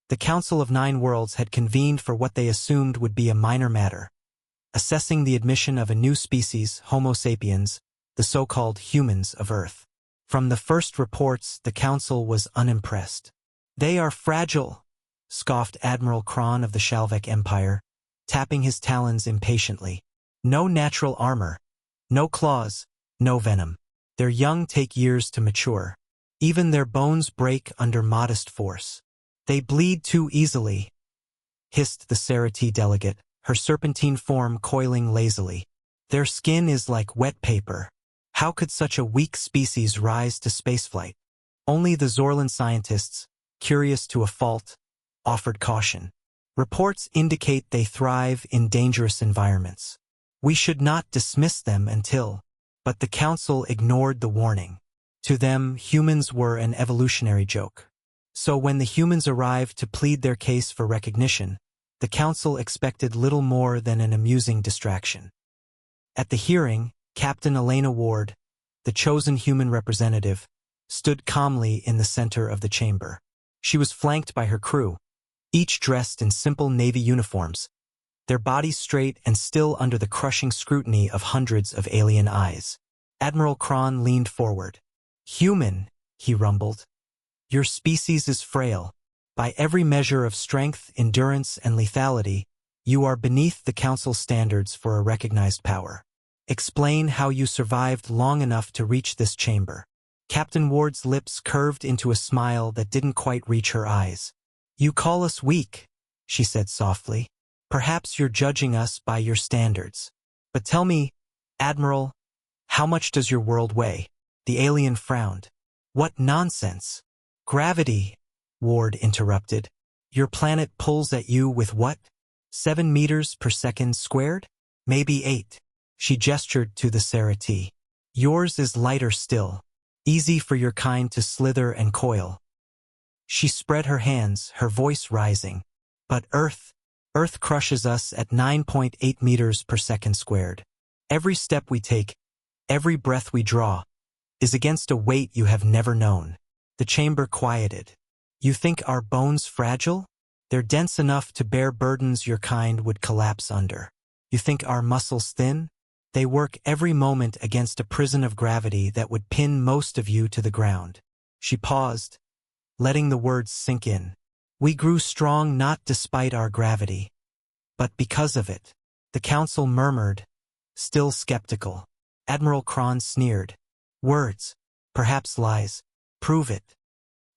The Council of Nine Worlds had convened for what they assumed would be a minor matter, assessing the admission of a new species, Homo sapiens, the so-called humans of Earth. From the first reports, the Council was unimpressed. "They are fragile," scoffed Admiral Kron of the Shalvek Empire, tapping his talons impatiently. "No natural armor, no claws, no venom. Their young take years to mature. Even their bones break under modest force. They bleed too easily," hissed the Sarati delegate, her serpentine form coiling lazily. "Their skin is like wet paper. How could such a weak species rise to spaceflight?" Only the Zorlan scientists, curious to a fault, offered caution. "Reports indicate they thrive in dangerous environments. We should not dismiss them until—" But the Council ignored the warning. To them, humans were an evolutionary joke. So when the humans arrived to plead their case for recognition, the Council expected little more than an amusing distraction. At the hearing, Captain Elena Ward, the chosen human representative, stood calmly in the center of the chamber. She was flanked by her crew, each dressed in simple Navy uniforms, their bodies straight and still under the crushing scrutiny of hundreds of alien eyes. Admiral Kron leaned forward. "Human," he rumbled. "Your species is frail. By every measure of strength, endurance, and lethality, you are beneath the Council's standards for a recognized power. Explain how you survived long enough to reach this chamber." Captain Ward's lips curved into a smile that didn't quite reach her eyes. "You call us weak," she said softly. "Perhaps you're judging us by your standards. But tell me, Admiral, how much does your world weigh?" The alien frowned. "What nonsense!" "Gravity," Ward interrupted. "Your planet pulls at you with what? 7 meters per second squared? Maybe 8. She gestured to the Sarati. "Yours is lighter still. Easy for your kind to slither and coil." She spread her hands, her voice rising. "But Earth crushes us at 9.8 meters per second squared. Every step we take, every breath we draw, is against a weight you have never known." The chamber quieted. "You think our bones fragile? They're dense enough to bear burdens your kind would collapse under. You think our muscles thin? They work every moment against a prison of gravity that would pin most of you to the ground." She paused, letting the words sink in. "We grew strong not despite our gravity, but because of it." The Council murmured, still skeptical. Admiral Kron sneered. "Words, perhaps lies. Prove it."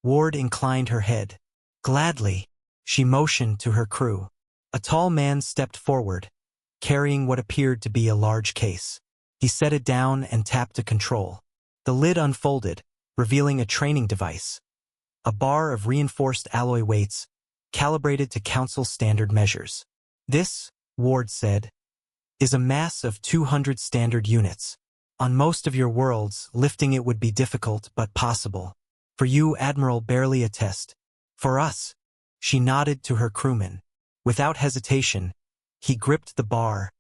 Ward inclined her head. "Gladly." She motioned to her crew. A tall man stepped forward, carrying what appeared to be a large case. He set it down and tapped a control. The lid unfolded, revealing a training device. A bar of reinforced alloy weights, calibrated to Council standard measures. "This," Ward said, "is a mass of 200 standard units. On most of your worlds, lifting it would be difficult but possible. For you, Admiral, barely a test. For us." She nodded to her crewman. Without hesitation, he gripped the bar,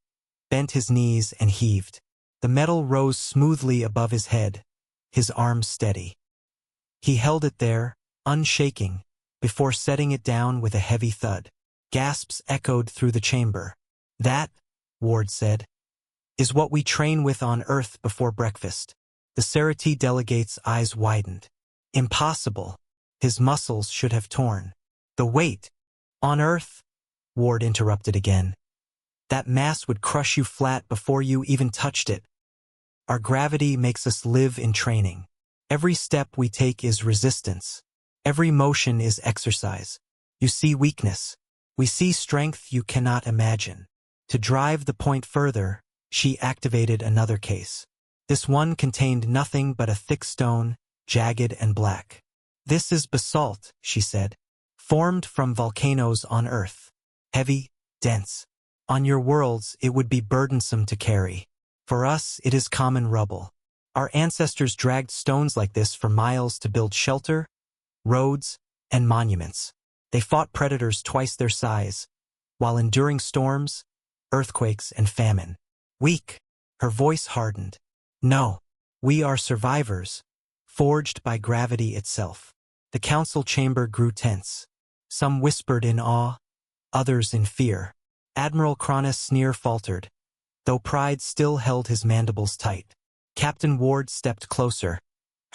bent his knees, and heaved. The metal rose smoothly above his head, his arms steady. He held it there, unshaking, before setting it down with a heavy thud. Gasps echoed through the chamber. "That," Ward said, "is what we train with on Earth before breakfast." The Sarati delegate's eyes widened. "Impossible." His muscles should have torn. "The weight." "On Earth," Ward interrupted again. "That mass would crush you flat before you even touched it. Our gravity makes us live in training. Every step we take is resistance. Every motion is exercise. You see weakness. We see strength you cannot imagine." To drive the point further, she activated another case. This one contained nothing but a thick stone, jagged and black. "This is basalt," she said, "formed from volcanoes on Earth. Heavy, dense. On your worlds, it would be burdensome to carry. For us, it is common rubble. Our ancestors dragged stones like this for miles to build shelter, roads, and monuments. They fought predators twice their size, while enduring storms, earthquakes, and famine. Weak." Her voice hardened. "No, we are survivors, forged by gravity itself." The Council chamber grew tense. Some whispered in awe, others in fear. Admiral Cronus' sneer faltered, though pride still held his mandibles tight. Captain Ward stepped closer,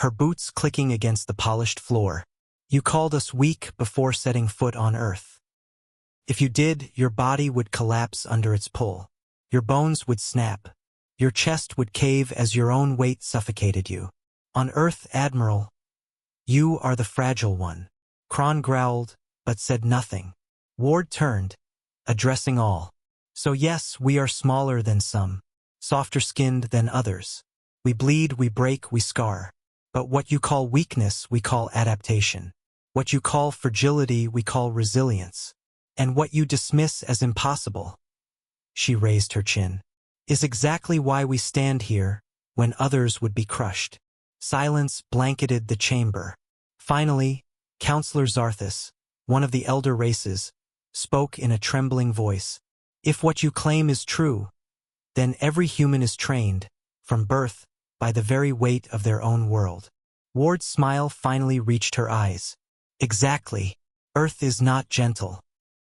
her boots clicking against the polished floor. You called us weak before setting foot on Earth. If you did, your body would collapse under its pull. Your bones would snap. Your chest would cave as your own weight suffocated you. On Earth, Admiral, you are the fragile one. Kron growled, but said nothing. Ward turned, addressing all. So yes, we are smaller than some, softer-skinned than others. We bleed, we break, we scar. But what you call weakness, we call adaptation. What you call fragility, we call resilience. And what you dismiss as impossible, she raised her chin, is exactly why we stand here when others would be crushed. Silence blanketed the chamber. Finally, Counselor Zarthus, one of the elder races, spoke in a trembling voice. If what you claim is true, then every human is trained, from birth, by the very weight of their own world. Ward's smile finally reached her eyes. Exactly. Earth is not gentle.